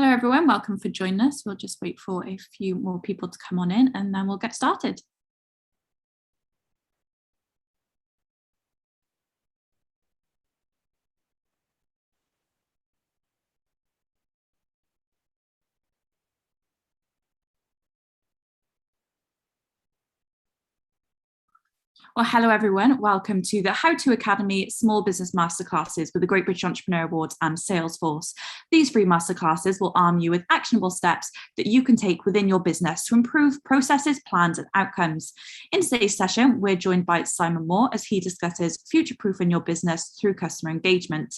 Hello everyone, welcome for joining us. We'll just wait for a few more people to come on in and then we'll get started. Well, hello everyone. Welcome to the How To Academy Small Business Masterclasses with the Great British Entrepreneur Awards and Salesforce. These free masterclasses will arm you with actionable steps that you can take within your business to improve processes, plans, and outcomes. In today's session, we're joined by Simon Moore as he discusses future-proofing your business through customer engagement.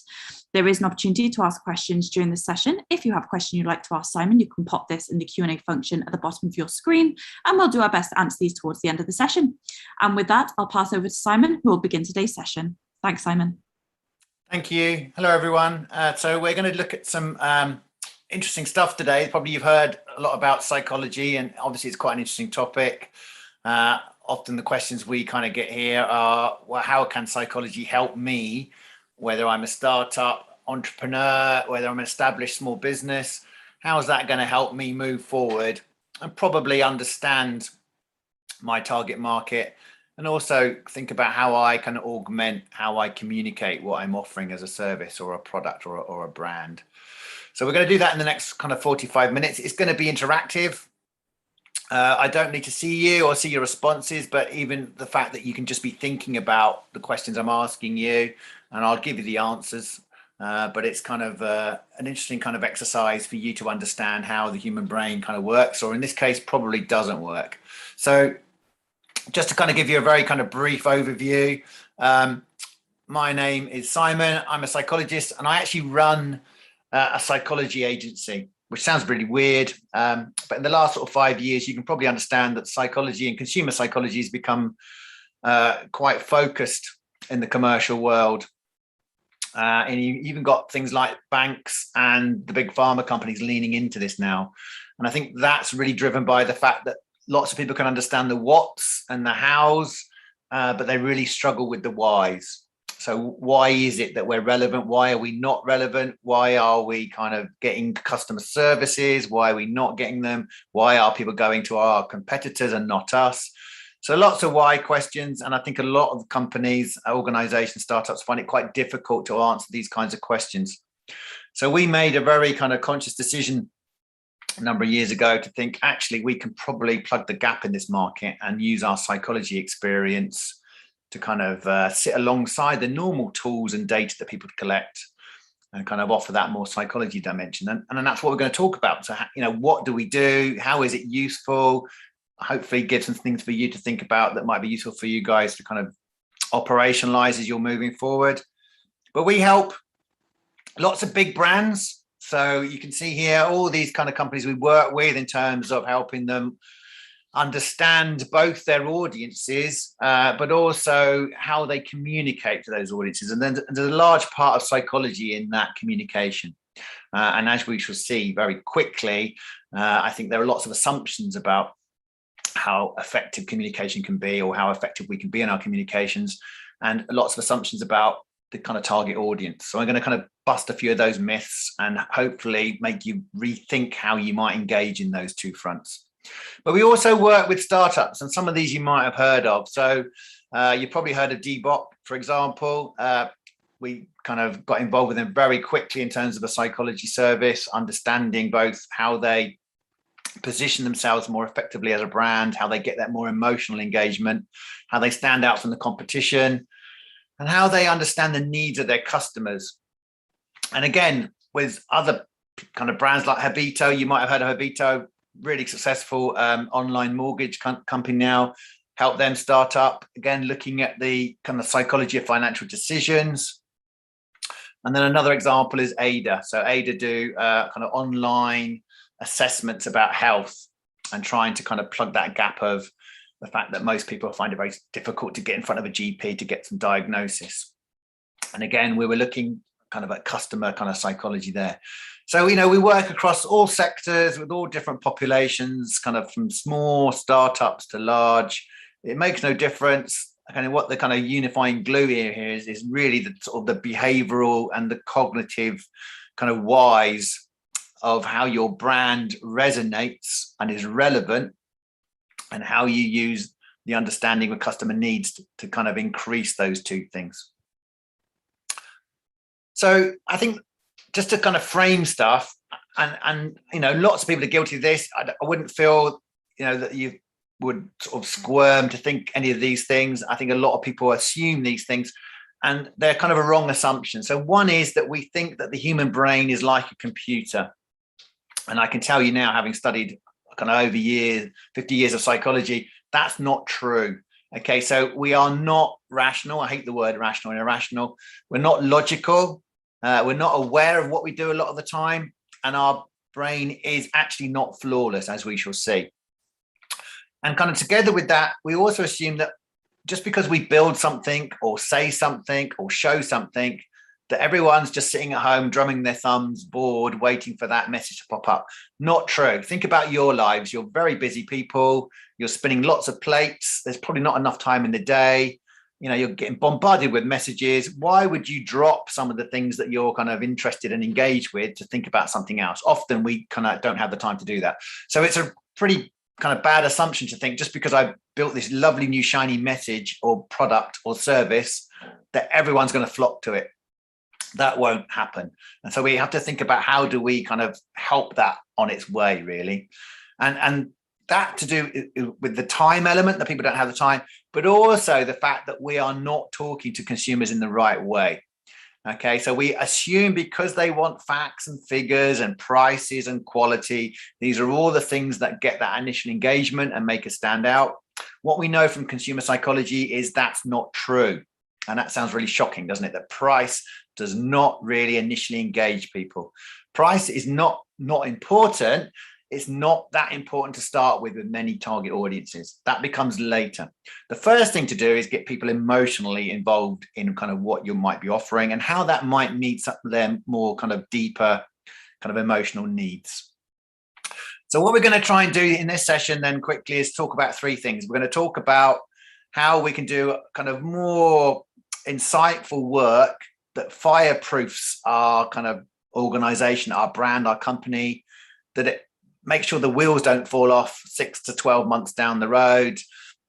There is an opportunity to ask questions during this session. If you have a question you'd like to ask Simon, you can pop this in the Q&A function at the bottom of your screen, and we'll do our best to answer these towards the end of the session. And with that, I'll pass over to Simon, who will begin today's session. Thanks, Simon. Thank you. Hello, everyone. So we're going to look at some interesting stuff today. Probably you've heard a lot about psychology, and obviously it's quite an interesting topic. Often the questions we kind of get here are, well, how can psychology help me, whether I'm a startup entrepreneur, whether I'm an established small business? How is that going to help me move forward and probably understand my target market, and also think about how I can augment how I communicate what I'm offering as a service or a product or a brand. So we're going to do that in the next kind of 45 minutes. It's going to be interactive. I don't need to see you or see your responses, but even the fact that you can just be thinking about the questions I'm asking you, and I'll give you the answers. But it's kind of an interesting kind of exercise for you to understand how the human brain kind of works, or in this case, probably doesn't work. So just to kind of give you a very kind of brief overview, my name is Simon. I'm a psychologist, and I actually run a psychology agency, which sounds really weird. But in the last sort of 5 years, you can probably understand that psychology and consumer psychology has become quite focused in the commercial world. And you even got things like banks and the big pharma companies leaning into this now. And I think that's really driven by the fact that lots of people can understand the whats and the hows, but they really struggle with the whys. So why is it that we're relevant? Why are we not relevant? Why are we kind of getting customer services? Why are we not getting them? Why are people going to our competitors and not us? So lots of why questions. And I think a lot of companies, organizations, startups find it quite difficult to answer these kinds of questions. So we made a very kind of conscious decision a number of years ago to think, actually, we can probably plug the gap in this market and use our psychology experience to kind of sit alongside the normal tools and data that people collect and kind of offer that more psychology dimension. And that's what we're going to talk about. So, what do we do? How is it useful? Hopefully give some things for you to think about that might be useful for you guys to kind of operationalize as you're moving forward. But we help lots of big brands. So you can see here all these kind of companies we work with in terms of helping them understand both their audiences, but also how they communicate to those audiences. And then there's a large part of psychology in that communication. And as we shall see very quickly, I think there are lots of assumptions about how effective communication can be, or how effective we can be in our communications, and lots of assumptions about the kind of target audience. So I'm going to kind of bust a few of those myths and hopefully make you rethink how you might engage in those two fronts. But we also work with startups, and some of these you might have heard of. So you probably heard of Dbot, for example. We kind of got involved with them very quickly in terms of a psychology service, understanding both how they position themselves more effectively as a brand, how they get that more emotional engagement, how they stand out from the competition, and how they understand the needs of their customers. And again, with other kind of brands like Habito, you might have heard of Habito, really successful online mortgage company now, help them start up, again, looking at the kind of psychology of financial decisions. And then another example is Ada. So Ada do kind of online assessments about health and trying to kind of plug that gap of the fact that most people find it very difficult to get in front of a GP to get some diagnosis. And again, we were looking kind of at customer kind of psychology there. So, we work across all sectors with all different populations, kind of from small startups to large. It makes no difference. Kind of what the kind of unifying glue here is really the sort of the behavioral and the cognitive kind of whys of how your brand resonates and is relevant, and how you use the understanding of customer needs to kind of increase those two things. So I think just to kind of frame stuff, and lots of people are guilty of this. I wouldn't feel that you would sort of squirm to think any of these things. I think a lot of people assume these things, and they're kind of a wrong assumption. So one is that we think that the human brain is like a computer. And I can tell you now, having studied kind of over 50 years of psychology, that's not true. Okay, so we are not rational. I hate the word rational and irrational. We're not logical. We're not aware of what we do a lot of the time. And our brain is actually not flawless, as we shall see. And kind of together with that, we also assume that just because we build something or say something or show something, that everyone's just sitting at home, drumming their thumbs, bored, waiting for that message to pop up. Not true. Think about your lives. You're very busy people. You're spinning lots of plates. There's probably not enough time in the day. You're getting bombarded with messages. Why would you drop some of the things that you're kind of interested and engaged with to think about something else? Often we kind of don't have the time to do that. So it's a pretty kind of bad assumption to think just because I built this lovely new shiny message or product or service that everyone's going to flock to it. That won't happen. And so we have to think about how do we kind of help that on its way, really. And that to do with the time element, that people don't have the time, but also the fact that we are not talking to consumers in the right way. Okay, so we assume because they want facts and figures and prices and quality, these are all the things that get that initial engagement and make us stand out. What we know from consumer psychology is that's not true. And that sounds really shocking, doesn't it? That price does not really initially engage people. Price is not important. It's not that important to start with many target audiences. That becomes later. The first thing to do is get people emotionally involved in kind of what you might be offering and how that might meet some of their more kind of deeper kind of emotional needs. So what we're going to try and do in this session then quickly is talk about three things. We're going to talk about how we can do kind of more insightful work that fireproofs our kind of organization, our brand, our company, that it makes sure the wheels don't fall off 6 to 12 months down the road.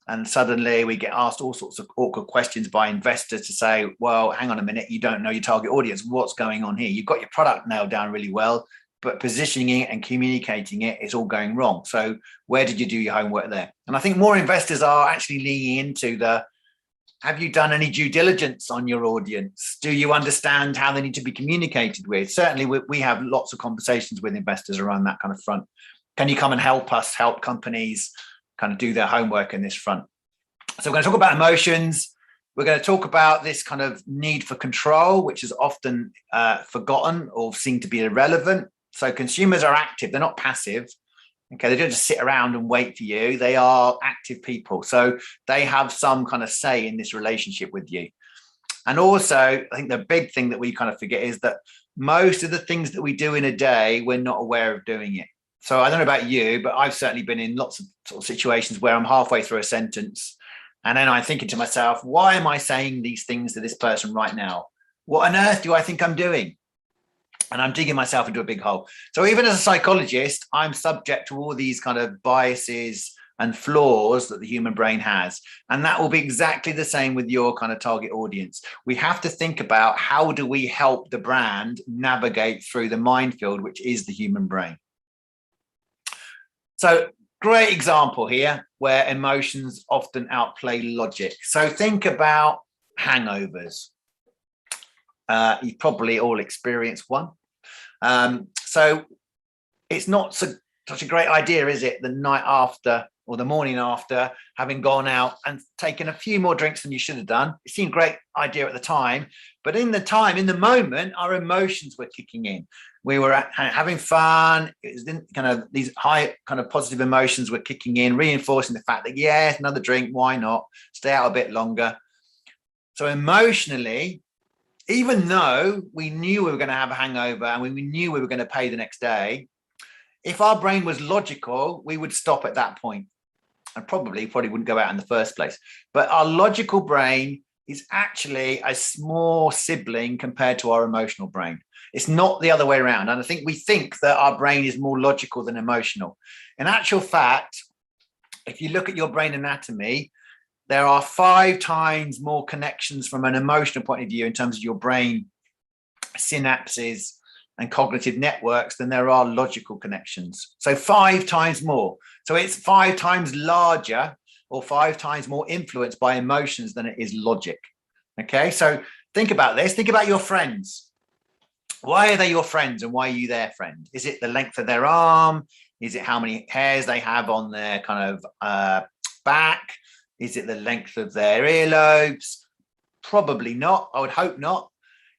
And suddenly we get asked all sorts of awkward questions by investors to say, well, hang on a minute, you don't know your target audience. What's going on here? You've got your product nailed down really well, but positioning it and communicating it is all going wrong. So where did you do your homework there? And I think more investors are actually leaning into have you done any due diligence on your audience? Do you understand how they need to be communicated with? Certainly, we have lots of conversations with investors around that kind of front. Can you come and help us help companies kind of do their homework in this front? So we're going to talk about emotions. We're going to talk about this kind of need for control, which is often forgotten or seen to be irrelevant. So consumers are active. They're not passive. Okay, they don't just sit around and wait for you. They are active people. So they have some kind of say in this relationship with you. And also, I think the big thing that we kind of forget is that most of the things that we do in a day, we're not aware of doing it. So I don't know about you, but I've certainly been in lots of sort of situations where I'm halfway through a sentence and then I'm thinking to myself, why am I saying these things to this person right now? What on earth do I think I'm doing? And I'm digging myself into a big hole. So even as a psychologist, I'm subject to all these kind of biases and flaws that the human brain has. And that will be exactly the same with your kind of target audience. We have to think about how do we help the brand navigate through the minefield, which is the human brain. So great example here where emotions often outplay logic. So think about hangovers. You've probably all experienced one. So it's not such a great idea, is it? The night after or the morning after having gone out and taken a few more drinks than you should have done. It seemed a great idea at the time, but in the moment, our emotions were kicking in. We were having fun. It was kind of these high kind of positive emotions were kicking in, reinforcing the fact that, yeah, another drink, why not? Stay out a bit longer. So emotionally, even though we knew we were going to have a hangover and we knew we were going to pay the next day, if our brain was logical, we would stop at that point and probably wouldn't go out in the first place. But our logical brain is actually a small sibling compared to our emotional brain. It's not the other way around. And I think we think that our brain is more logical than emotional. In actual fact, if you look at your brain anatomy, there are 5 times more connections from an emotional point of view in terms of your brain synapses and cognitive networks than there are logical connections. So 5 times more. So it's 5 times larger or 5 times more influenced by emotions than it is logic. Okay, so think about this. Think about your friends. Why are they your friends and why are you their friend? Is it the length of their arm? Is it how many hairs they have on their kind of back? Is it the length of their earlobes? Probably not. I would hope not.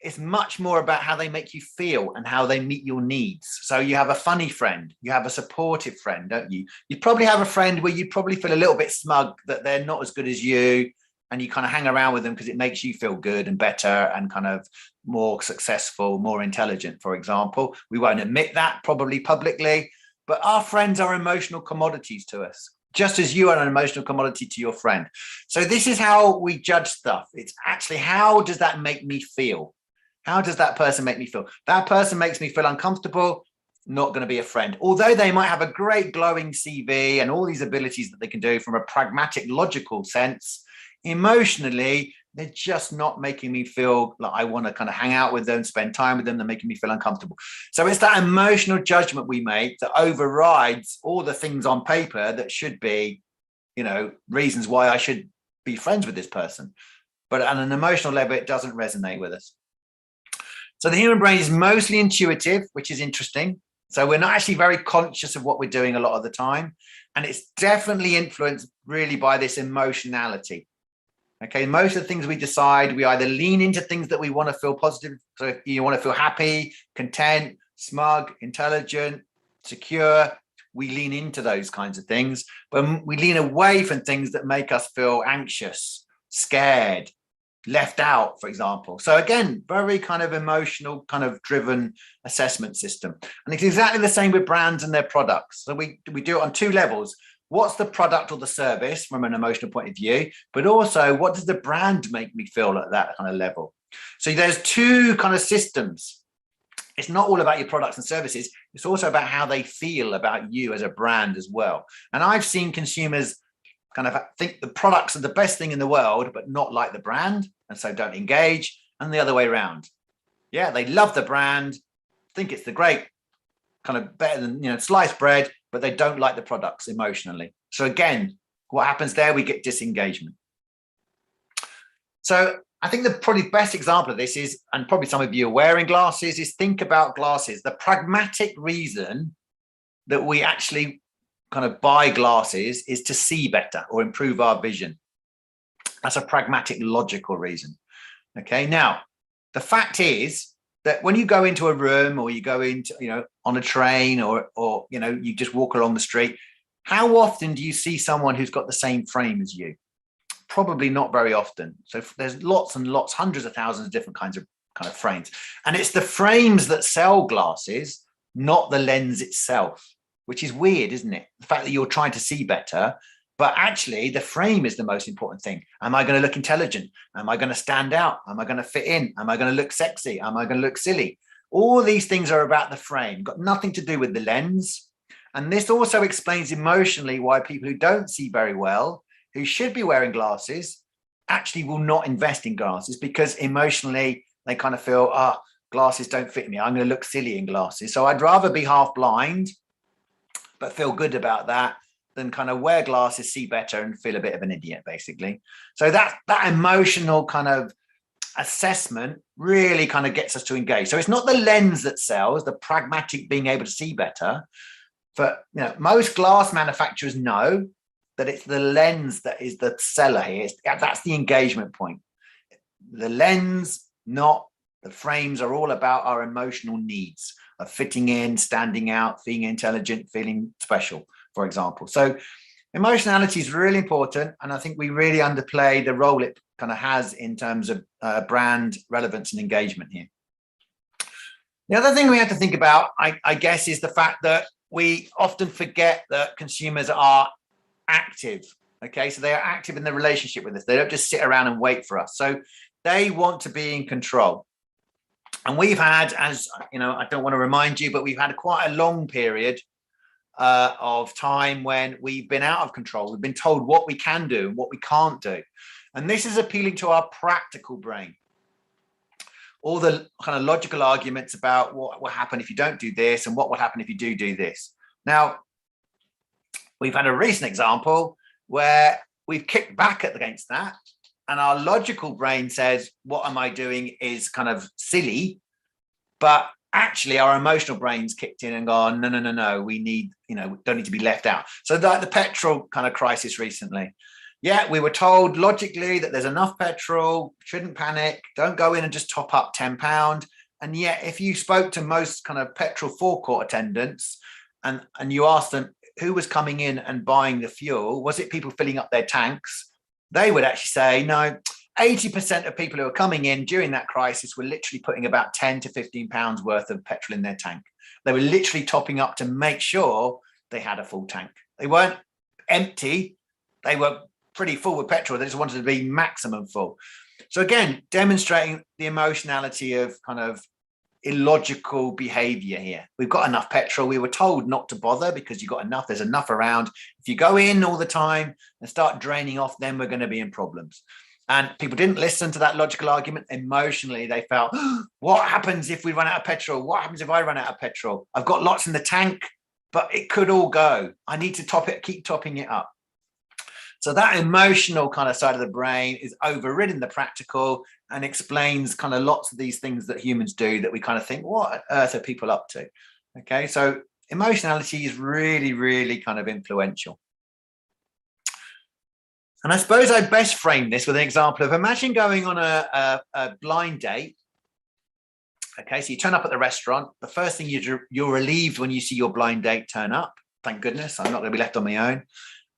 It's much more about how they make you feel and how they meet your needs. So you have a funny friend, you have a supportive friend, don't you? You probably have a friend where you probably feel a little bit smug that they're not as good as you, and you kind of hang around with them because it makes you feel good and better and kind of more successful, more intelligent, for example. We won't admit that probably publicly, but our friends are emotional commodities to us, just as you are an emotional commodity to your friend. So this is how we judge stuff. It's actually, how does that make me feel? How does that person make me feel? That person makes me feel uncomfortable, not going to be a friend. Although they might have a great glowing CV and all these abilities that they can do from a pragmatic, logical sense, emotionally, they're just not making me feel like I want to kind of hang out with them, spend time with them. They're making me feel uncomfortable. So it's that emotional judgment we make that overrides all the things on paper that should be, reasons why I should be friends with this person. But on an emotional level, it doesn't resonate with us. So the human brain is mostly intuitive, which is interesting. So we're not actually very conscious of what we're doing a lot of the time. And it's definitely influenced really by this emotionality. Okay, most of the things we decide, we either lean into things that we want to feel positive. So if you want to feel happy, content, smug, intelligent, secure, we lean into those kinds of things. But we lean away from things that make us feel anxious, scared, left out, for example. So again, very kind of emotional, kind of driven assessment system. And it's exactly the same with brands and their products. So we do it on 2 levels. What's the product or the service from an emotional point of view, but also what does the brand make me feel at that kind of level? So there's 2 kind of systems. It's not all about your products and services. It's also about how they feel about you as a brand as well. And I've seen consumers kind of think the products are the best thing in the world, but not like the brand, and so don't engage, and the other way around. Yeah, they love the brand, think it's the great, kind of better than sliced bread, but they don't like the products emotionally. So again, what happens there? We get disengagement. So I think the probably best example of this is, and probably some of you are wearing glasses, is think about glasses. The pragmatic reason that we actually kind of buy glasses is to see better or improve our vision. That's a pragmatic, logical reason. Okay, now the fact is that when you go into a room or you go into, on a train or you just walk along the street, how often do you see someone who's got the same frame as you? Probably not very often. So there's lots and lots, hundreds of thousands of different kinds of kind of frames. And it's the frames that sell glasses, not the lens itself, which is weird, isn't it? The fact that you're trying to see better, but actually the frame is the most important thing. Am I going to look intelligent? Am I going to stand out? Am I going to fit in? Am I going to look sexy? Am I going to look silly? All these things are about the frame, got nothing to do with the lens. And this also explains emotionally why people who don't see very well, who should be wearing glasses, actually will not invest in glasses, because emotionally they kind of feel, glasses don't fit me. I'm going to look silly in glasses. So I'd rather be half blind, but feel good about that, than kind of wear glasses, see better, and feel a bit of an idiot, basically. So that emotional kind of assessment really kind of gets us to engage. So it's not the lens that sells, the pragmatic being able to see better. But most glass manufacturers know that it's the lens that is the seller here. That's the engagement point. The lens, not the frames, are all about our emotional needs of fitting in, standing out, feeling intelligent, feeling special, for example. So emotionality is really important. And I think we really underplay the role it kind of has in terms of brand relevance and engagement here. The other thing we have to think about, I guess, is the fact that we often forget that consumers are active. Okay, so they are active in the relationship with us. They don't just sit around and wait for us. So they want to be in control. And we've had, as you know, I don't want to remind you, but we've had quite a long period of time when we've been out of control. We've been told what we can do and what we can't do. And this is appealing to our practical brain. All the kind of logical arguments about what will happen if you don't do this and what will happen if you do this. Now, we've had a recent example where we've kicked back against that. And our logical brain says, what am I doing is kind of silly. But actually our emotional brain's kicked in and gone, no, we need, don't need to be left out. So like the petrol kind of crisis recently. Yeah, we were told logically that there's enough petrol, shouldn't panic, don't go in and just top up £10. And yet if you spoke to most kind of petrol forecourt attendants and you asked them who was coming in and buying the fuel, was it people filling up their tanks? They would actually say, no, 80% of people who are coming in during that crisis were literally putting about 10 to 15 pounds worth of petrol in their tank. They were literally topping up to make sure they had a full tank. They weren't empty. They were pretty full with petrol. They just wanted to be maximum full. So again, demonstrating the emotionality of kind of illogical behavior here. We've got enough petrol. We were told not to bother because you've got enough. There's enough around. If you go in all the time and start draining off, then we're going to be in problems. And people didn't listen to that logical argument. Emotionally, they felt, what happens if we run out of petrol? What happens if I run out of petrol? I've got lots in the tank, but it could all go. I need to top it, keep topping it up. So that emotional kind of side of the brain is overridden the practical and explains kind of lots of these things that humans do that we kind of think, what on earth are people up to? Okay, so emotionality is really, really kind of influential. And I suppose I best frame this with an example of imagine going on a blind date. Okay, so you turn up at the restaurant. The first thing you're relieved when you see your blind date turn up. Thank goodness, I'm not going to be left on my own.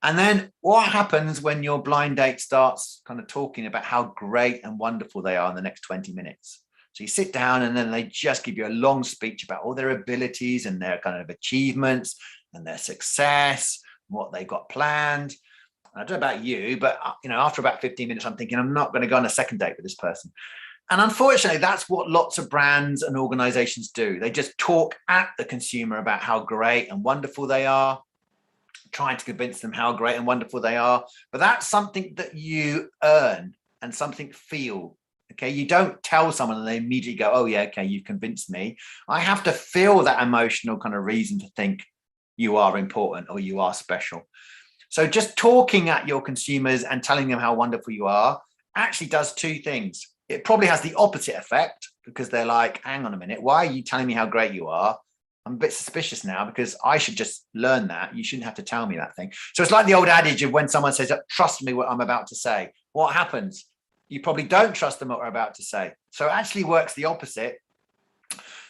And then what happens when your blind date starts kind of talking about how great and wonderful they are in the next 20 minutes? So you sit down and then they just give you a long speech about all their abilities and their kind of achievements and their success, what they've got planned. I don't know about you, but after about 15 minutes, I'm thinking I'm not going to go on a second date with this person. And unfortunately, that's what lots of brands and organizations do. They just talk at the consumer about how great and wonderful they are, trying to convince them how great and wonderful they are. But that's something that you earn and something feel. Okay, you don't tell someone and they immediately go, oh yeah, okay, you've convinced me. I have to feel that emotional kind of reason to think you are important or you are special. So just talking at your consumers and telling them how wonderful you are actually does two things. It probably has the opposite effect because they're like, hang on a minute, why are you telling me how great you are? I'm a bit suspicious now because I should just learn that. You shouldn't have to tell me that thing. So it's like the old adage of when someone says, trust me what I'm about to say. What happens? You probably don't trust them what we're about to say. So it actually works the opposite.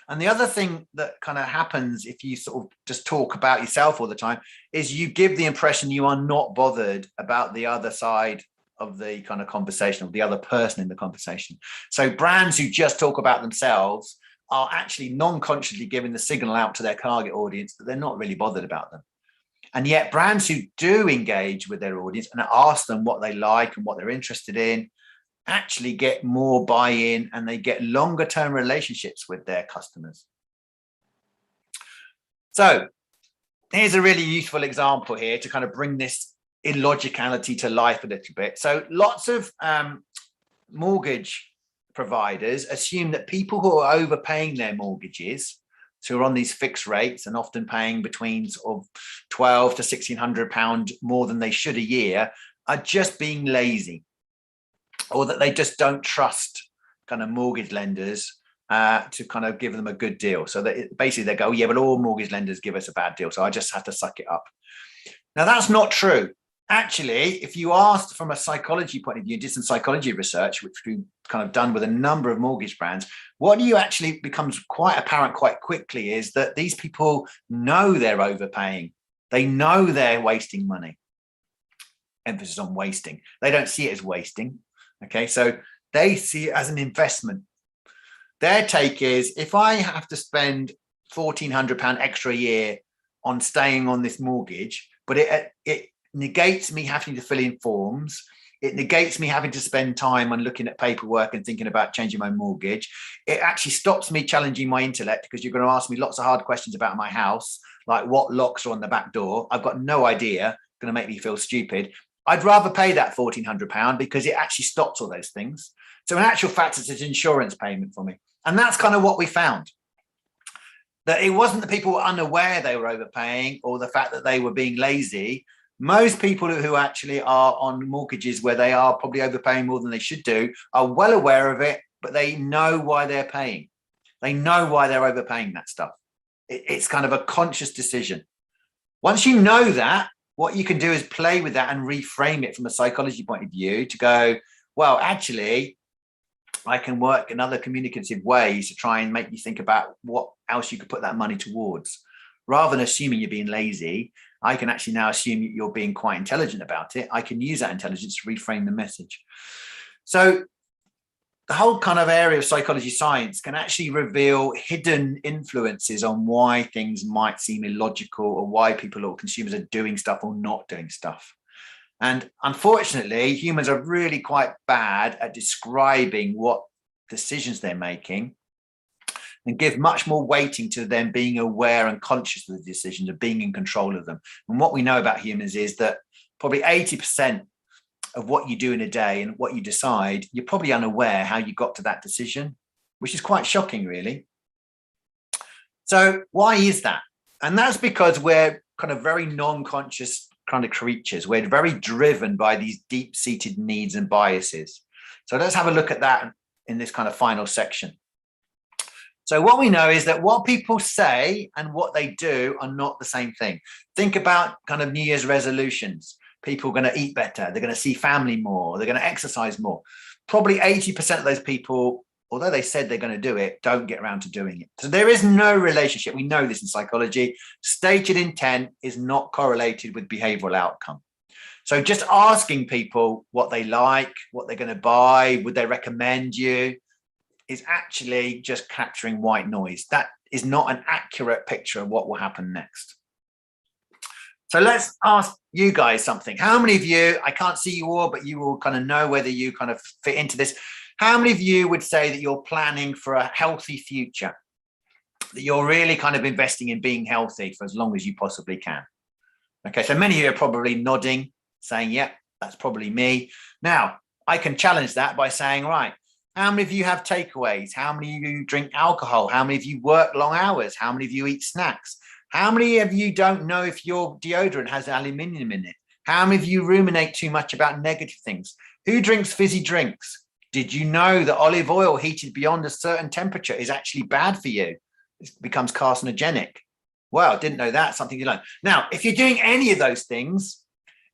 And the other thing that kind of happens if you sort of just talk about yourself all the time is you give the impression you are not bothered about the other side of the kind of conversation, or the other person in the conversation. So brands who just talk about themselves are actually non-consciously giving the signal out to their target audience that they're not really bothered about them. And yet brands who do engage with their audience and ask them what they like and what they're interested in actually get more buy-in and they get longer term relationships with their customers. So here's a really useful example here to kind of bring this illogicality to life a little bit. So lots of mortgage providers assume that people who are overpaying their mortgages, so who are on these fixed rates and often paying between sort of £1,200 to £1,600 more than they should a year, are just being lazy, or that they just don't trust kind of mortgage lenders to kind of give them a good deal. So that basically they go, yeah, but all mortgage lenders give us a bad deal, so I just have to suck it up. Now, that's not true. Actually, if you asked from a psychology point of view, did some psychology research, which we've kind of done with a number of mortgage brands, what you actually becomes quite apparent quite quickly is that these people know they're overpaying. They know they're wasting money. Emphasis on wasting. They don't see it as wasting. Okay, so they see it as an investment. Their take is, if I have to spend £1,400 extra a year on staying on this mortgage, but it negates me having to fill in forms, It negates me having to spend time on looking at paperwork and thinking about changing my mortgage. It actually stops me challenging my intellect, because you're going to ask me lots of hard questions about my house, like what locks are on the back door. I've got no idea. Going to make me feel stupid. I'd rather pay that £1,400 because it actually stops all those things. So in actual fact, it's an insurance payment for me. And that's kind of what we found. That it wasn't the people who were unaware they were overpaying, or the fact that they were being lazy. Most people who actually are on mortgages where they are probably overpaying more than they should do are well aware of it, but they know why they're paying. They know why they're overpaying that stuff. It's kind of a conscious decision. Once you know that, what you can do is play with that and reframe it from a psychology point of view to go, well, actually, I can work in other communicative ways to try and make you think about what else you could put that money towards. Rather than assuming you're being lazy, I can actually now assume you're being quite intelligent about it. I can use that intelligence to reframe the message. So the whole kind of area of psychology science can actually reveal hidden influences on why things might seem illogical, or why people or consumers are doing stuff or not doing stuff. And unfortunately, humans are really quite bad at describing what decisions they're making, and give much more weighting to them being aware and conscious of the decisions, of being in control of them. And what we know about humans is that probably 80% of what you do in a day and what you decide, you're probably unaware how you got to that decision, which is quite shocking, really. So why is that? And that's because we're kind of very non-conscious kind of creatures. We're very driven by these deep-seated needs and biases. So let's have a look at that in this kind of final section. So what we know is that what people say and what they do are not the same thing. Think about kind of New Year's resolutions. People are going to eat better. They're going to see family more. They're going to exercise more. Probably 80% of those people, although they said they're going to do it, don't get around to doing it. So there is no relationship. We know this in psychology. Stated intent is not correlated with behavioral outcome. So just asking people what they like, what they're going to buy, would they recommend you, is actually just capturing white noise. That is not an accurate picture of what will happen next. So let's ask you guys something. How many of you, I can't see you all, but you will kind of know whether you kind of fit into this. How many of you would say that you're planning for a healthy future? That you're really kind of investing in being healthy for as long as you possibly can? Okay, so many of you are probably nodding, saying, yeah, that's probably me. Now, I can challenge that by saying, right, how many of you have takeaways? How many of you drink alcohol? How many of you work long hours? How many of you eat snacks? How many of you don't know if your deodorant has aluminium in it? How many of you ruminate too much about negative things? Who drinks fizzy drinks? Did you know that olive oil heated beyond a certain temperature is actually bad for you? It becomes carcinogenic. Well, didn't know that, something you learn. Now, if you're doing any of those things,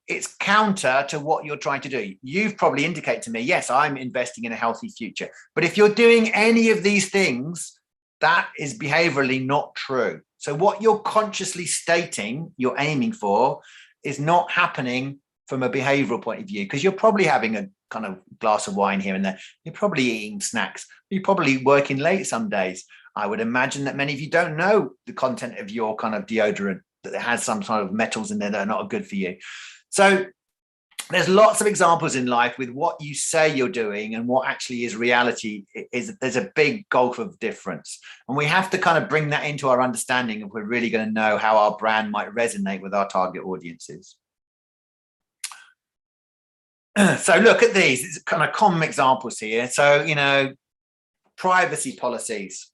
it's counter to what you're trying to do. You've probably indicated to me, yes, I'm investing in a healthy future. But if you're doing any of these things, that is behaviorally not true. So what you're consciously stating you're aiming for is not happening from a behavioral point of view, because you're probably having a kind of glass of wine here and there. You're probably eating snacks. You're probably working late some days. I would imagine that many of you don't know the content of your kind of deodorant, that it has some sort of metals in there that are not good for you. So there's lots of examples in life with what you say you're doing and what actually is reality. There's a big gulf of difference. And we have to kind of bring that into our understanding if we're really going to know how our brand might resonate with our target audiences. So look at these. It's kind of common examples here. So, you know, privacy policies.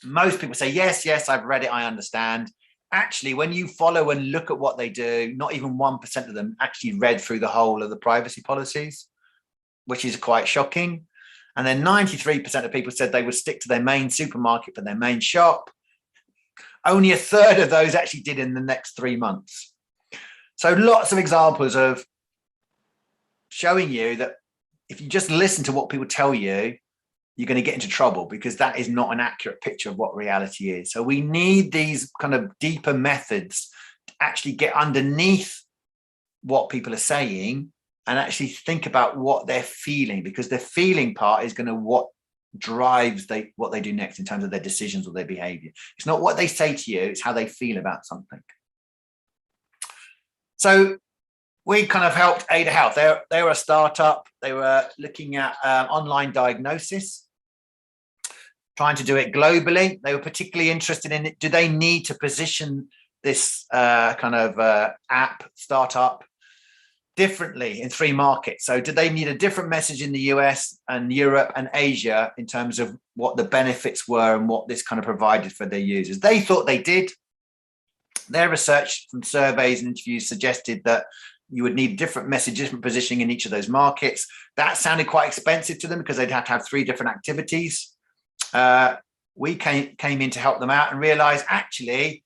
Most people say, yes, I've read it, I understand. Actually, when you follow and look at what they do, not even 1% of them actually read through the whole of the privacy policies, which is quite shocking. And then 93% of people said they would stick to their main supermarket for their main shop. Only a third of those actually did in the next 3 months. So lots of examples of showing you that if you just listen to what people tell you, you're going to get into trouble, because that is not an accurate picture of what reality is. So we need these kind of deeper methods to actually get underneath what people are saying and actually think about what they're feeling, because the feeling part is going to what drives what they do next in terms of their decisions or their behavior. It's not what they say to you, it's how they feel about something. So we kind of helped Ada Health. They were a startup. They were looking at online diagnosis, trying to do it globally. They were particularly interested in it. Do they need to position this app startup differently in 3 markets? So do they need a different message in the US and Europe and Asia in terms of what the benefits were and what this kind of provided for their users? They thought they did. Their research from surveys and interviews suggested that you would need different messages, different positioning in each of those markets. That sounded quite expensive to them because they'd have to have 3 different activities. We came in to help them out and realized actually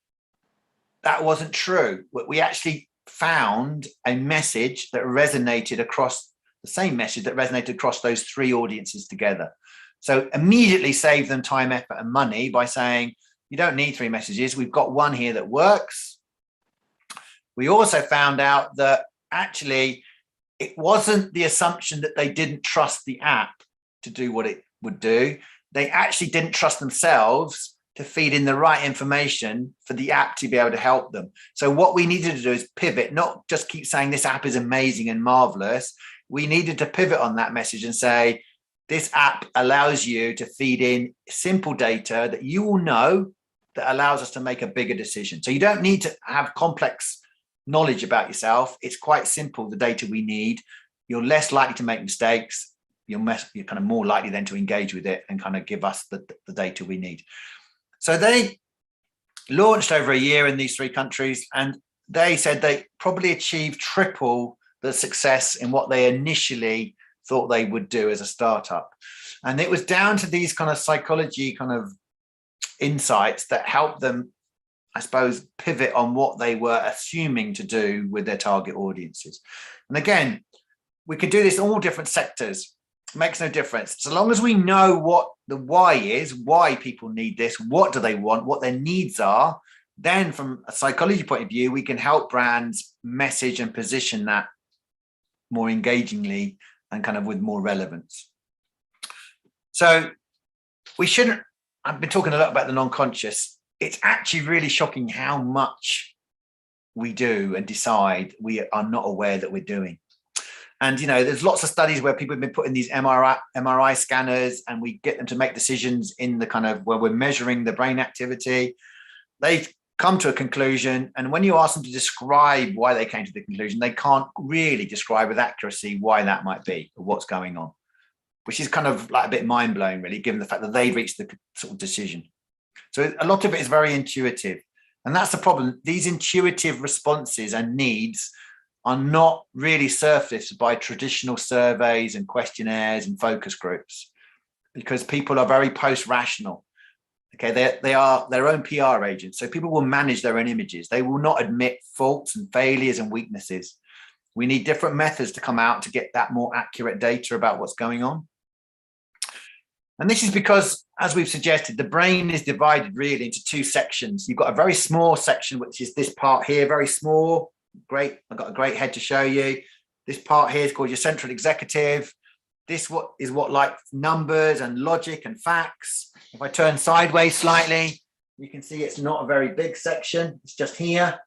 that wasn't true. We actually found a message that resonated across the same message that resonated across those 3 audiences together. So immediately saved them time, effort, and money by saying, you don't need 3 messages. We've got one here that works. We also found out that actually it wasn't the assumption that they didn't trust the app to do what it would do. They actually didn't trust themselves to feed in the right information for the app to be able to help them. So what we needed to do is pivot, not just keep saying this app is amazing and marvelous. We needed to pivot on that message and say, this app allows you to feed in simple data that you will know that allows us to make a bigger decision. So you don't need to have complex knowledge about yourself. It's quite simple, the data we need. You're less likely to make mistakes. You're kind of more likely then to engage with it and kind of give us the data we need. So they launched over a year in these 3 countries, and they said they probably achieved triple the success in what they initially thought they would do as a startup. And it was down to these kind of psychology kind of insights that helped them, I suppose, pivot on what they were assuming to do with their target audiences. And again, we could do this in all different sectors. It makes no difference. So long as we know what the why is, why people need this, what do they want, what their needs are, then from a psychology point of view, we can help brands message and position that more engagingly and kind of with more relevance. So we shouldn't, I've been talking a lot about the non-conscious. It's actually really shocking how much we do and decide we are not aware that we're doing. And, you know, there's lots of studies where people have been putting these MRI scanners and we get them to make decisions in the kind of where we're measuring the brain activity. They've come to a conclusion. And when you ask them to describe why they came to the conclusion, they can't really describe with accuracy why that might be or what's going on, which is kind of like a bit mind blowing, really, given the fact that they've reached the sort of decision. So a lot of it is very intuitive. And that's the problem. These intuitive responses and needs are not really surfaced by traditional surveys and questionnaires and focus groups, because people are very post-rational. Okay, they are their own PR agents. So people will manage their own images. They will not admit faults and failures and weaknesses. We need different methods to come out to get that more accurate data about what's going on. And this is because, as we've suggested, the brain is divided really into 2 sections. You've got a very small section, which is this part here, very small. Great. I've got a great head to show you. This part here is called your central executive. This is what like numbers and logic and facts. If I turn sideways slightly, you can see it's not a very big section. It's just here.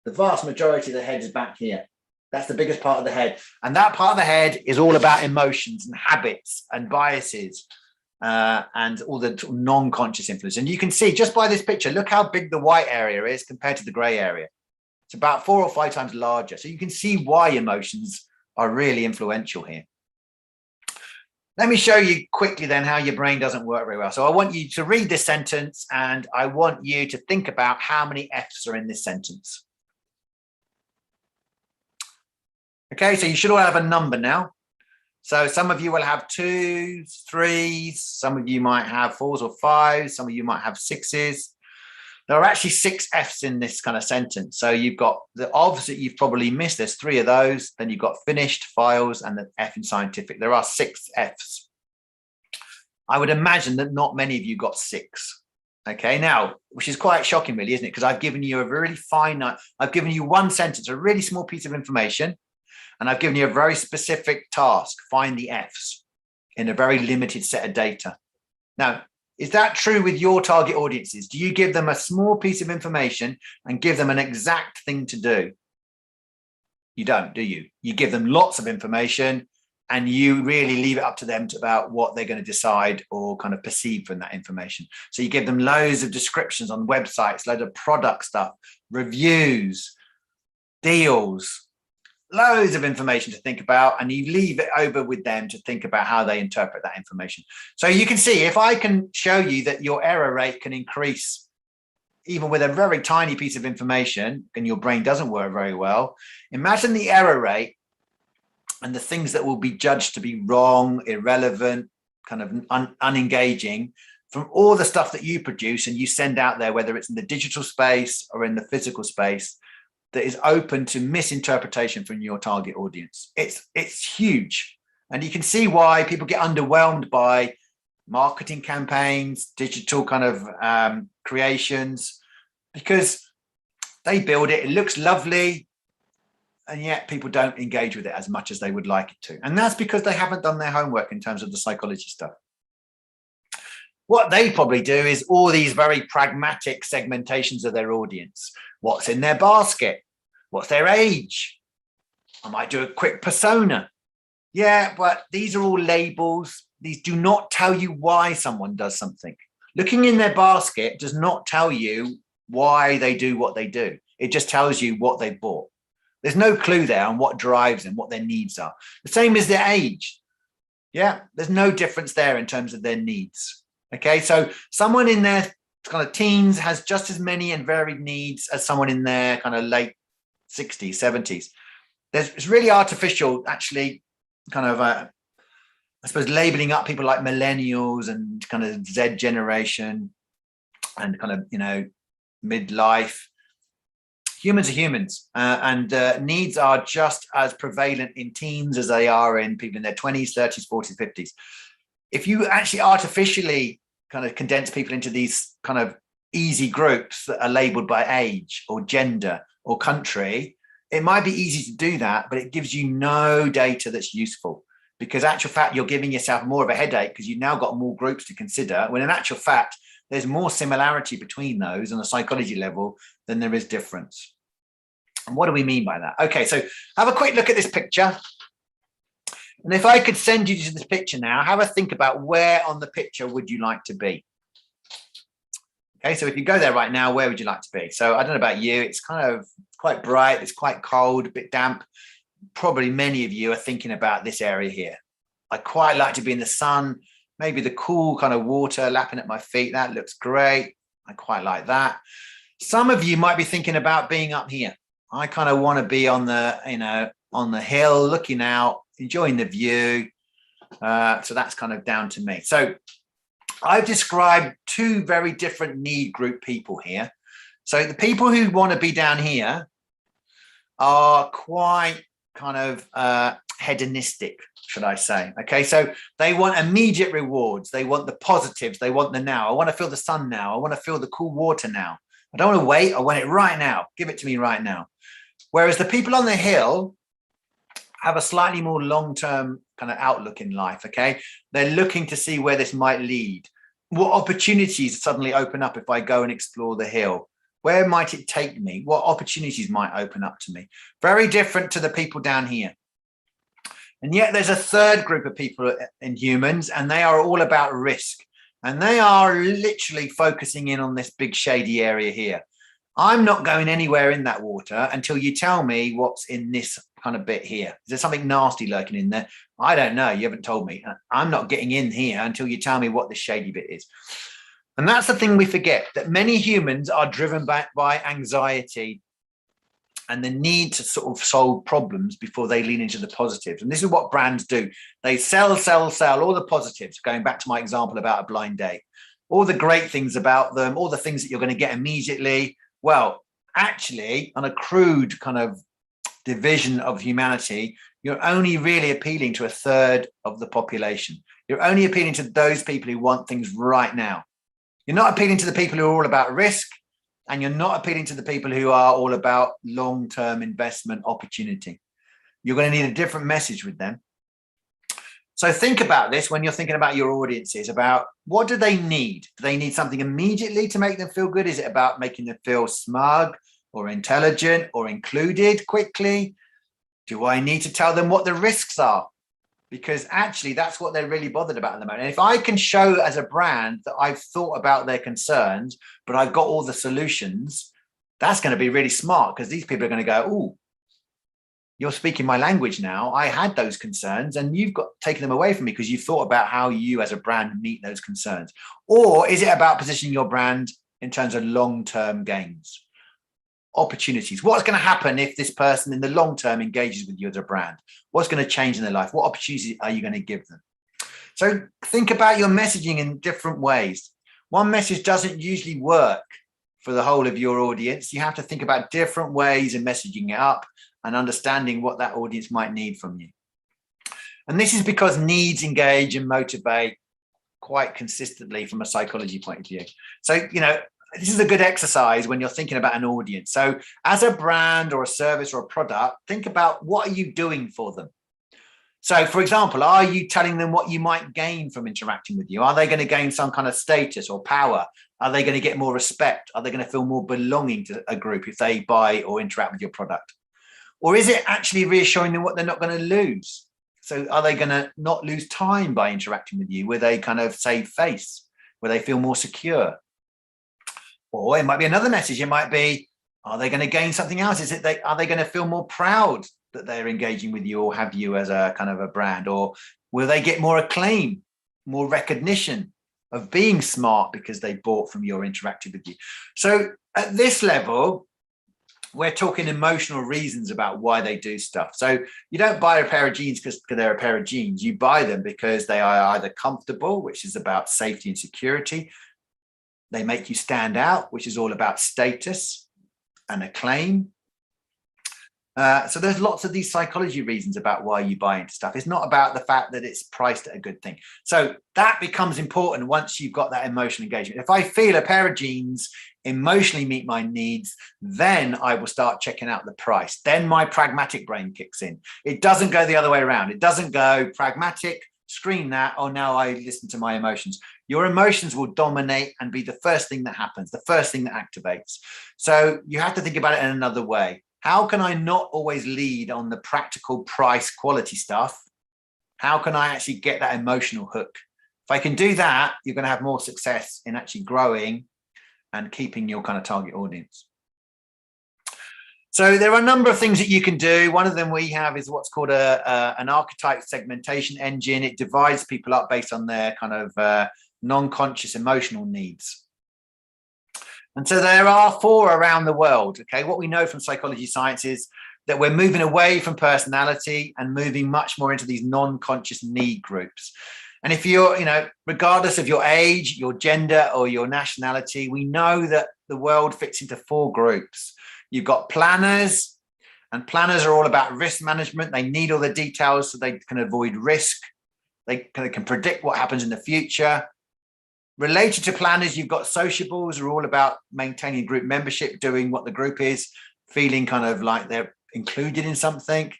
The vast majority of the head is back here. That's the biggest part of the head. And that part of the head is all about emotions and habits and biases and all the non-conscious influence. And you can see just by this picture, look how big the white area is compared to the gray area. It's about 4 or 5 times larger. So you can see why emotions are really influential here. Let me show you quickly then how your brain doesn't work very well. So I want you to read this sentence and I want you to think about how many F's are in this sentence. Okay, so you should all have a number now. So some of you will have 2s, 3s, some of you might have 4s or 5s, some of you might have 6s. There are actually 6 F's in this kind of sentence. So you've got the ofs that you've probably missed. There's 3 of those. Then you've got finished, files, and the F in scientific. There are 6 F's. I would imagine that not many of you got 6. Okay, now, which is quite shocking really, isn't it? Because I've given you a really finite, I've given you one sentence, a really small piece of information, and I've given you a very specific task, find the F's in a very limited set of data. Now, is that true with your target audiences? Do you give them a small piece of information and give them an exact thing to do? You don't, do you? You give them lots of information and you really leave it up to them about what they're going to decide or kind of perceive from that information. So you give them loads of descriptions on websites, loads of product stuff, reviews, deals, loads of information to think about, and you leave it over with them to think about how they interpret that information. So you can see, if I can show you that your error rate can increase even with a very tiny piece of information, and your brain doesn't work very well, imagine the error rate and the things that will be judged to be wrong, irrelevant, kind of unengaging from all the stuff that you produce and you send out there, whether it's in the digital space or in the physical space, that is open to misinterpretation from your target audience. It's huge. And you can see why people get underwhelmed by marketing campaigns, digital kind of creations, because they build it, it looks lovely, and yet people don't engage with it as much as they would like it to. And that's because they haven't done their homework in terms of the psychology stuff. What they probably do is all these very pragmatic segmentations of their audience. What's in their basket? What's their age? I might do a quick persona. Yeah, but these are all labels. These do not tell you why someone does something. Looking in their basket does not tell you why they do what they do. It just tells you what they bought. There's no clue there on what drives them, what their needs are. The same as their age. Yeah, there's no difference there in terms of their needs. Okay, so someone in their kind of teens has just as many and varied needs as someone in their kind of late 60s, 70s. It's really artificial, actually, kind of, I suppose, labeling up people like millennials and kind of Z generation and kind of, you know, midlife. Humans are humans, and needs are just as prevalent in teens as they are in people in their 20s, 30s, 40s, 50s. If you actually artificially kind of condense people into these kind of easy groups that are labeled by age or gender or country, it might be easy to do that, but it gives you no data that's useful, because actual fact, you're giving yourself more of a headache because you've now got more groups to consider, when in actual fact, there's more similarity between those on a psychology level than there is difference. And what do we mean by that? Okay, so have a quick look at this picture. And if I could send you to this picture now, have a think about where on the picture would you like to be? Okay, so if you go there right now, where would you like to be? So I don't know about you, it's kind of quite bright, it's quite cold, a bit damp. Probably many of you are thinking about this area here. I quite like to be in the sun, maybe the cool kind of water lapping at my feet. That looks great. I quite like that. Some of you might be thinking about being up here. I kind of want to be on the, you know, on the hill, looking out, enjoying the view. So that's kind of down to me. So I've described two very different need group people here. So the people who want to be down here are quite kind of hedonistic, should I say. Okay, so they want immediate rewards. They want the positives. They want the now. I want to feel the sun now. I want to feel the cool water now. I don't want to wait. I want it right now. Give it to me right now. Whereas the people on the hill have a slightly more long-term kind of outlook in life, okay? They're looking to see where this might lead. What opportunities suddenly open up if I go and explore the hill? Where might it take me? What opportunities might open up to me? Very different to the people down here. And yet there's a third group of people in humans, and they are all about risk. And they are literally focusing in on this big shady area here. I'm not going anywhere in that water until you tell me what's in this kind of bit here. Is there something nasty lurking in there? I don't know. You haven't told me. I'm not getting in here until you tell me what this shady bit is. And that's the thing we forget, that many humans are driven by anxiety and the need to sort of solve problems before they lean into the positives. And this is what brands do. They sell all the positives, going back to my example about a blind date, all the great things about them, all the things that you're going to get immediately. Well, actually, on a crude kind of division of humanity, you're only really appealing to a third of the population. You're only appealing to those people who want things right now. You're not appealing to the people who are all about risk, and you're not appealing to the people who are all about long-term investment opportunity. You're going to need a different message with them. So think about this when you're thinking about your audiences, about what do they need? Do they need something immediately to make them feel good? Is it about making them feel smug or intelligent or included quickly? Do I need to tell them what the risks are? Because actually that's what they're really bothered about at the moment. And if I can show as a brand that I've thought about their concerns, but I've got all the solutions, that's going to be really smart, because these people are going to go, oh, you're speaking my language now. I had those concerns and you've got taken them away from me because you've thought about how you as a brand meet those concerns. Or is it about positioning your brand in terms of long-term gains? Opportunities. What's going to happen if this person in the long term engages with you as a brand? What's going to change in their life? What opportunities are you going to give them? So think about your messaging in different ways. One message doesn't usually work for the whole of your audience. You have to think about different ways of messaging it up and understanding what that audience might need from you. And this is because needs engage and motivate quite consistently from a psychology point of view. So, this is a good exercise when you're thinking about an audience. So as a brand or a service or a product, think about, what are you doing for them? So for example, are you telling them what you might gain from interacting with you? Are they going to gain some kind of status or power? Are they going to get more respect? Are they going to feel more belonging to a group if they buy or interact with your product? Or is it actually reassuring them what they're not going to lose? So are they going to not lose time by interacting with you? Will they kind of save face? Will they feel more secure? Or it might be another message. It might be, are they going to gain something else? Are they going to feel more proud that they're engaging with you or have you as a kind of a brand? Or will they get more acclaim, more recognition of being smart because they bought from you or interacted with you? So at this level, we're talking emotional reasons about why they do stuff. So you don't buy a pair of jeans because they're a pair of jeans. You buy them because they are either comfortable, which is about safety and security. They make you stand out, which is all about status and acclaim. So there's lots of these psychology reasons about why you buy into stuff. It's not about the fact that it's priced at a good thing. So that becomes important once you've got that emotional engagement. If I feel a pair of jeans emotionally meet my needs, then I will start checking out the price. Then my pragmatic brain kicks in. It doesn't go the other way around. It doesn't go pragmatic, screen that, oh, now I listen to my emotions. Your emotions will dominate and be the first thing that happens, the first thing that activates. So you have to think about it in another way. How can I not always lead on the practical price quality stuff? How can I actually get that emotional hook? If I can do that, you're going to have more success in actually growing and keeping your kind of target audience. So there are a number of things that you can do. One of them we have is what's called an archetype segmentation engine. It divides people up based on their kind of non-conscious emotional needs. And so there are 4 around the world. Okay, what we know from psychology science is that we're moving away from personality and moving much more into these non-conscious need groups. And if you're, regardless of your age, your gender, or your nationality, we know that the world fits into 4 groups. You've got planners, and planners are all about risk management. They need all the details so they can avoid risk. They can predict what happens in the future. Related to planners, you've got sociables, who are all about maintaining group membership, doing what the group is, feeling kind of like they're included in something.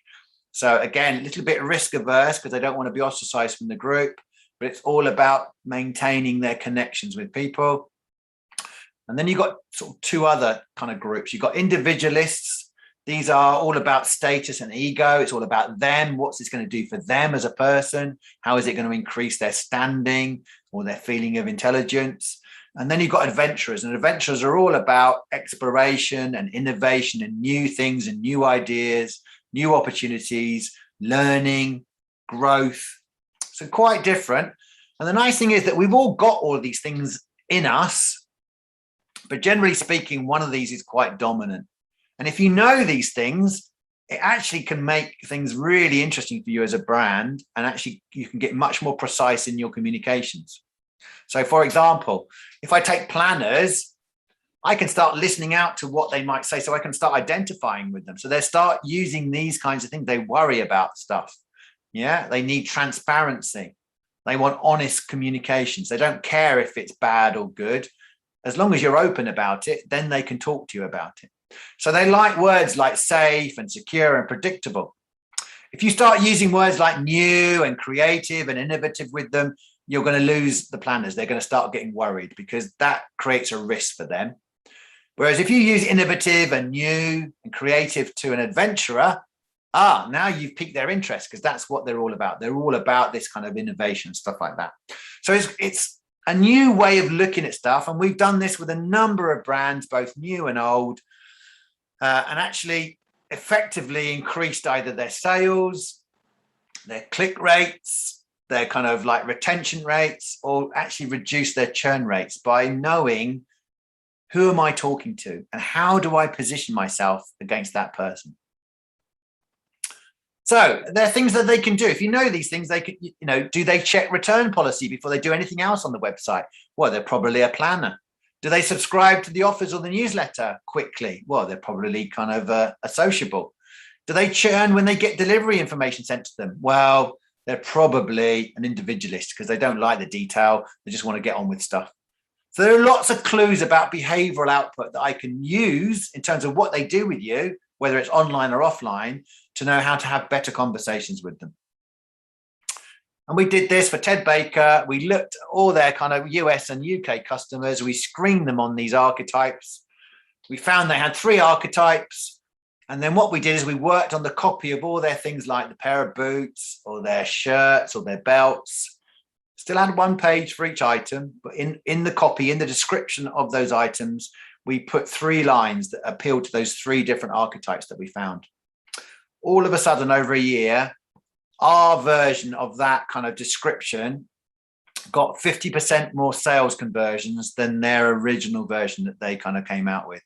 So again, a little bit risk averse because they don't want to be ostracized from the group, but it's all about maintaining their connections with people. And then you've got sort of 2 other kind of groups. You've got individualists. These are all about status and ego. It's all about them. What's this going to do for them as a person? How is it going to increase their standing or their feeling of intelligence? And then you've got adventurers, and adventurers are all about exploration and innovation and new things and new ideas, new opportunities, learning, growth. So quite different. And the nice thing is that we've all got all of these things in us, but generally speaking, one of these is quite dominant. And if you know these things, it actually can make things really interesting for you as a brand, and actually you can get much more precise in your communications. So for example, if I take planners, I can start listening out to what they might say, so I can start identifying with them. So they start using these kinds of things. They worry about stuff. Yeah, they need transparency. They want honest communications. They don't care if it's bad or good. As long as you're open about it, then they can talk to you about it. So they like words like safe and secure and predictable. If you start using words like new and creative and innovative with them, you're going to lose the planners. They're going to start getting worried because that creates a risk for them. Whereas if you use innovative and new and creative to an adventurer, Now you've piqued their interest, because that's what they're all about. They're all about this kind of innovation, stuff like that. So it's a new way of looking at stuff. And we've done this with a number of brands, both new and old, and actually effectively increased either their sales, their click rates, their kind of like retention rates, or actually reduce their churn rates by knowing who am I talking to and how do I position myself against that person. So there are things that they can do. If you know these things, they can, do they check return policy before they do anything else on the website? Well, they're probably a planner. Do they subscribe to the offers or the newsletter quickly? Well, they're probably kind of a sociable. Do they churn when they get delivery information sent to them? Well, they're probably an individualist, because they don't like the detail. They just want to get on with stuff. So there are lots of clues about behavioral output that I can use in terms of what they do with you, whether it's online or offline, to know how to have better conversations with them. And we did this for Ted Baker. We looked at all their kind of US and UK customers. We screened them on these archetypes. We found they had 3 archetypes. And then what we did is we worked on the copy of all their things, like the pair of boots or their shirts or their belts. Still had 1 page for each item, but in the copy, in the description of those items, we put 3 lines that appealed to those 3 different archetypes that we found. All of a sudden, over a year, our version of that kind of description got 50% more sales conversions than their original version that they kind of came out with.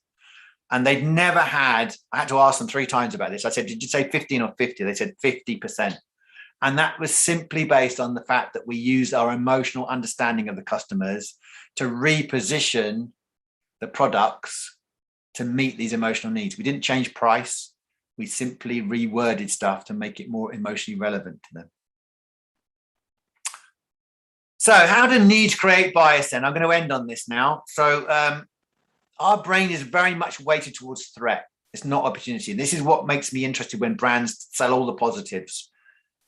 And they'd never had, I had to ask them 3 times about this. I said, did you say 15 or 50? They said 50%. And that was simply based on the fact that we used our emotional understanding of the customers to reposition the products to meet these emotional needs. We didn't change price. We simply reworded stuff to make it more emotionally relevant to them. So how do needs create bias then? I'm going to end on this now. So our brain is very much weighted towards threat. It's not opportunity. This is what makes me interested when brands sell all the positives,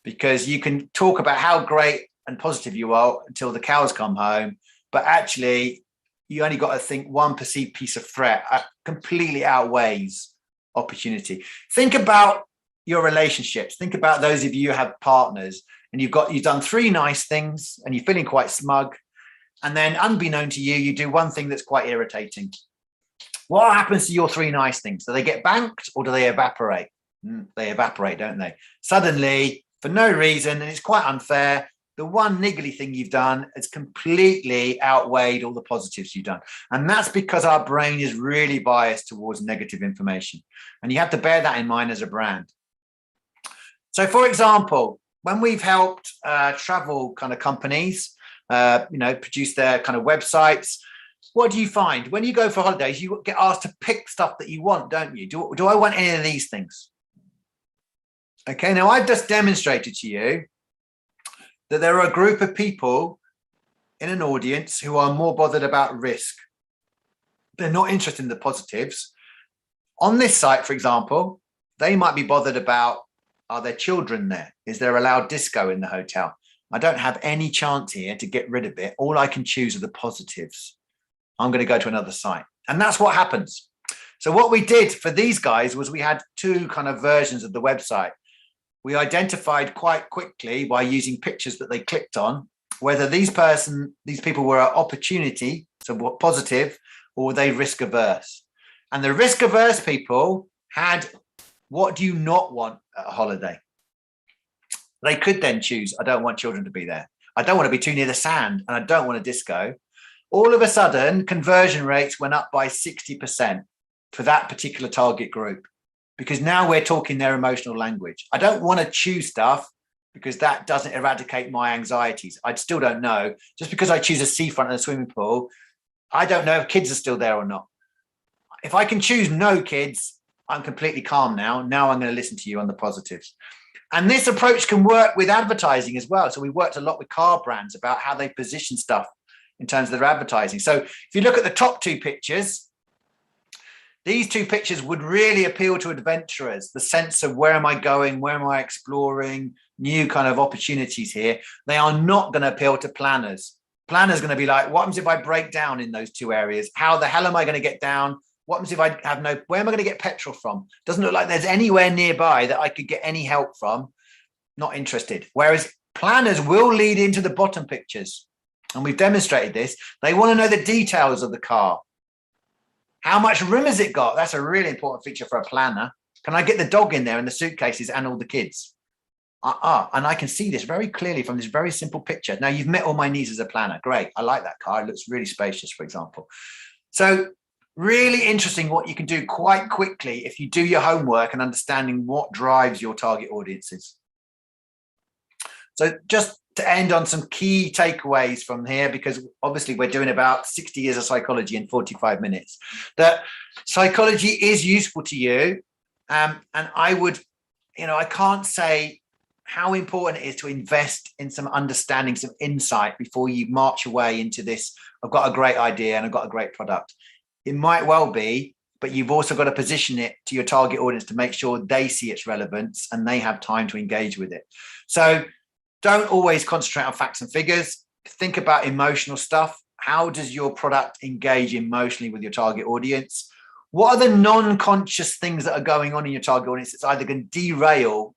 because you can talk about how great and positive you are until the cows come home, but actually you only got to think one perceived piece of threat completely outweighs opportunity. Think about your relationships. Think about those of you who have partners and you've done 3 nice things and you're feeling quite smug. And then unbeknown to you, you do one thing that's quite irritating. What happens to your 3 nice things? Do they get banked or do they evaporate? They evaporate, don't they? Suddenly, for no reason, and it's quite unfair, the one niggly thing you've done has completely outweighed all the positives you've done. And that's because our brain is really biased towards negative information. And you have to bear that in mind as a brand. So for example, when we've helped travel kind of companies, produce their kind of websites, what do you find? When you go for holidays, you get asked to pick stuff that you want, don't you? Do I want any of these things? Okay, now I've just demonstrated to you that there are a group of people in an audience who are more bothered about risk. They're not interested in the positives. On this site, for example, they might be bothered about, are there children there? Is there allowed disco in the hotel? I don't have any chance here to get rid of it. All I can choose are the positives. I'm going to go to another site. And that's what happens. So what we did for these guys was we had 2 kind of versions of the website. We identified quite quickly by using pictures that they clicked on, whether these people were opportunity, so what positive, or were they risk averse. And the risk averse people had, what do you not want at a holiday? They could then choose, I don't want children to be there. I don't want to be too near the sand, and I don't want a disco. All of a sudden, conversion rates went up by 60% for that particular target group, because now we're talking their emotional language. I don't want to choose stuff because that doesn't eradicate my anxieties. I still don't know. Just because I choose a seafront and a swimming pool, I don't know if kids are still there or not. If I can choose no kids, I'm completely calm now. Now I'm going to listen to you on the positives. And this approach can work with advertising as well. So we worked a lot with car brands about how they position stuff in terms of their advertising. So if you look at the top 2 pictures, these 2 pictures would really appeal to adventurers, the sense of where am I going, where am I exploring, new kind of opportunities here. They are not going to appeal to planners. Planners going to be like, what happens if I break down in those 2 areas? How the hell am I going to get down What happens if I have no, where am I going to get petrol from? Doesn't look like there's anywhere nearby that I could get any help from. Not interested. Whereas planners will lead into the bottom pictures. And we've demonstrated this. They want to know the details of the car. How much room has it got? That's a really important feature for a planner. Can I get the dog in there and the suitcases and all the kids? And I can see this very clearly from this very simple picture. Now, you've met all my needs as a planner. Great. I like that car. It looks really spacious, for example. So really interesting what you can do quite quickly if you do your homework and understanding what drives your target audiences. So just to end on some key takeaways from here, because obviously we're doing about 60 years of psychology in 45 minutes, that psychology is useful to you. And I would, I can't say how important it is to invest in some understanding, some insight before you march away into this. I've got a great idea and I've got a great product. It might well be, but you've also got to position it to your target audience to make sure they see its relevance and they have time to engage with it. So don't always concentrate on facts and figures. Think about emotional stuff. How does your product engage emotionally with your target audience? What are the non-conscious things that are going on in your target audience that's either going to derail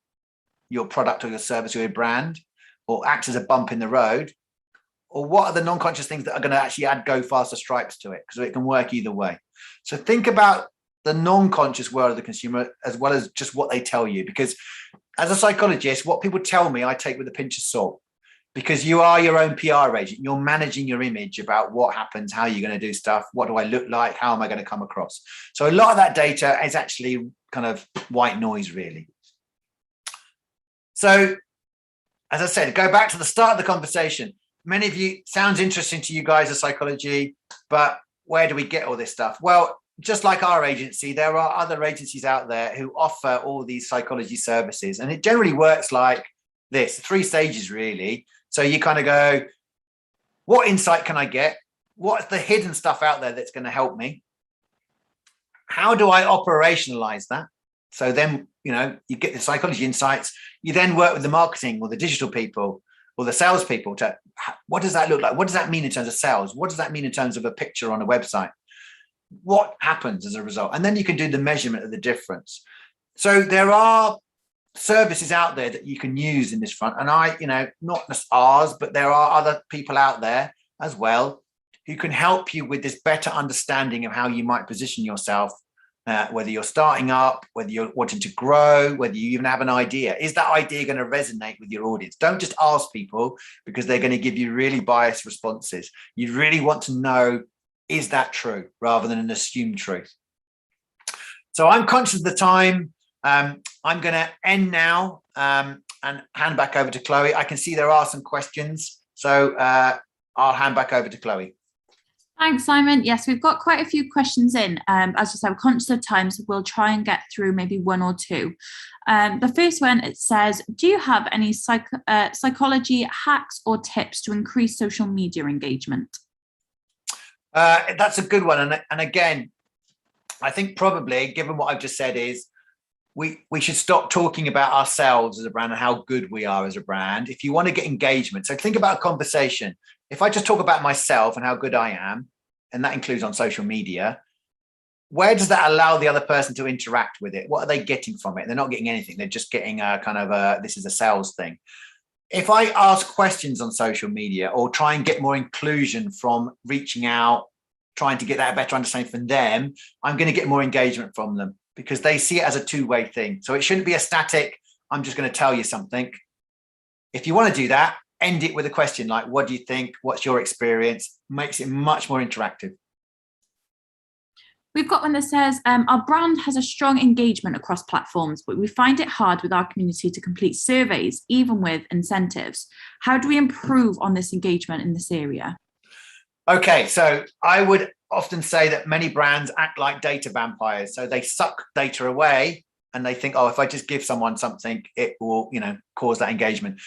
your product or your service or your brand or act as a bump in the road? Or what are the non-conscious things that are going to actually add go faster stripes to it? Because it can work either way. So think about the non-conscious world of the consumer as well as just what they tell you. Because as a psychologist, what people tell me, I take with a pinch of salt. Because you are your own PR agent. You're managing your image about what happens, how you're going to do stuff, what do I look like, how am I going to come across? So a lot of that data is actually kind of white noise, really. So, as I said, go back to the start of the conversation. Many of you, sounds interesting to you guys as psychology, but where do we get all this stuff? Well, just like our agency, there are other agencies out there who offer all these psychology services. And it generally works like this, 3 stages, really. So you kind of go, what insight can I get? What's the hidden stuff out there that's going to help me? How do I operationalize that? So then, you get the psychology insights. You then work with the marketing or the digital people or the salespeople to, what does that look like? What does that mean in terms of sales? What does that mean in terms of a picture on a website? What happens as a result? And then you can do the measurement of the difference. So there are services out there that you can use in this front. And not just ours, but there are other people out there as well who can help you with this better understanding of how you might position yourself, whether you're starting up, whether you're wanting to grow, whether you even have an idea. Is that idea going to resonate with your audience? Don't just ask people because they're going to give you really biased responses. You really want to know, is that true, rather than an assumed truth. So I'm conscious of the time. I'm going to end now and hand back over to Chloe. I can see there are some questions, so I'll hand back over to Chloe. Thanks, Simon. Yes, we've got quite a few questions in. As I said, we're conscious of time, so we'll try and get through maybe 1 or 2. The first one, it says, do you have any psychology hacks or tips to increase social media engagement? That's a good one. And again, I think probably, given what I've just said, is we should stop talking about ourselves as a brand and how good we are as a brand. If you want to get engagement, so think about a conversation. If I just talk about myself and how good I am, and that includes on social media, where does that allow the other person to interact with it? What are they getting from it? They're not getting anything. They're just getting a kind of this is a sales thing. If I ask questions on social media or try and get more inclusion from reaching out, trying to get that better understanding from them, I'm going to get more engagement from them because they see it as a two-way thing. So it shouldn't be a static, I'm just going to tell you something. If you want to do that, end it with a question like, what do you think? What's your experience? Makes it much more interactive. We've got one that says, our brand has a strong engagement across platforms, but we find it hard with our community to complete surveys, even with incentives. How do we improve on this engagement in this area? Okay, so I would often say that many brands act like data vampires. So they suck data away and they think, oh, if I just give someone something, it will, cause that engagement.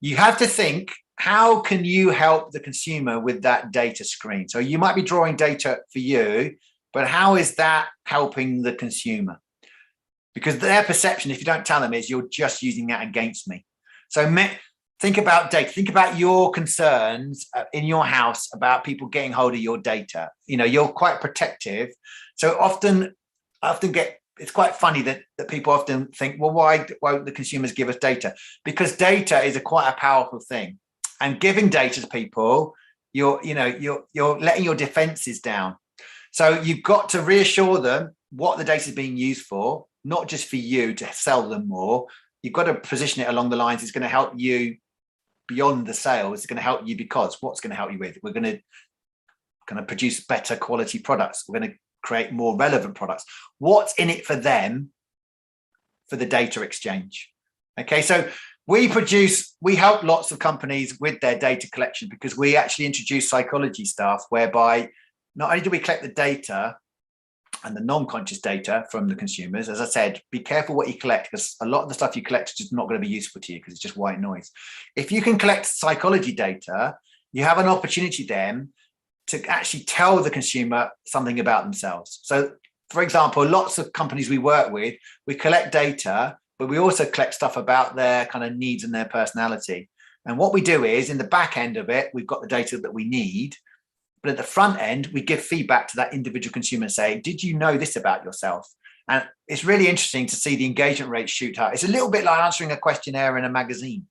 You have to think, how can you help the consumer with that data screen? So you might be drawing data for you, but how is that helping the consumer? Because their perception, if you don't tell them, is you're just using that against me. So think about data. Think about your concerns in your house about people getting hold of your data. You're quite protective. So I often get, it's quite funny that people often think, well, why won't the consumers give us data? Because data is quite a powerful thing. And giving data to people, you're letting your defenses down. So you've got to reassure them what the data is being used for, not just for you to sell them more. You've got to position it along the lines it's going to help you beyond the sales. It's going to help you because what's going to help you with? We're going to produce better quality products. We're going to create more relevant products. What's in it for them for the data exchange? Okay, so we help lots of companies with their data collection because we actually introduce psychology stuff whereby not only do we collect the data and the non-conscious data from the consumers, as I said, be careful what you collect because a lot of the stuff you collect is just not going to be useful to you because it's just white noise. If you can collect psychology data, you have an opportunity then to actually tell the consumer something about themselves. So, for example, lots of companies we work with, we collect data, but we also collect stuff about their kind of needs and their personality. And what we do is in the back end of it, we've got the data that we need. But at the front end, we give feedback to that individual consumer and say, did you know this about yourself? And it's really interesting to see the engagement rate shoot up. It's a little bit like answering a questionnaire in a magazine.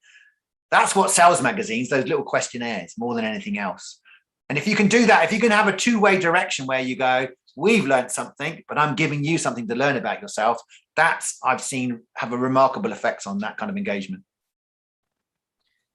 That's what sells magazines, those little questionnaires, more than anything else. And if you can do that, if you can have a two-way direction where you go, we've learned something, but I'm giving you something to learn about yourself, that's, I've seen, have a remarkable effects on that kind of engagement.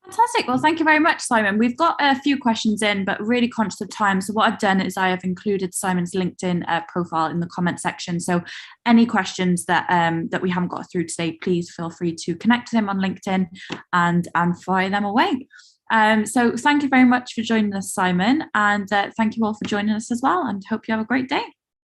Fantastic. Well, thank you very much, Simon. We've got a few questions in, but really conscious of time. So what I've done is I have included Simon's LinkedIn profile in the comment section. So any questions that we haven't got through today, please feel free to connect to him on LinkedIn and fire them away. So thank you very much for joining us, Simon. And thank you all for joining us as well. And hope you have a great day.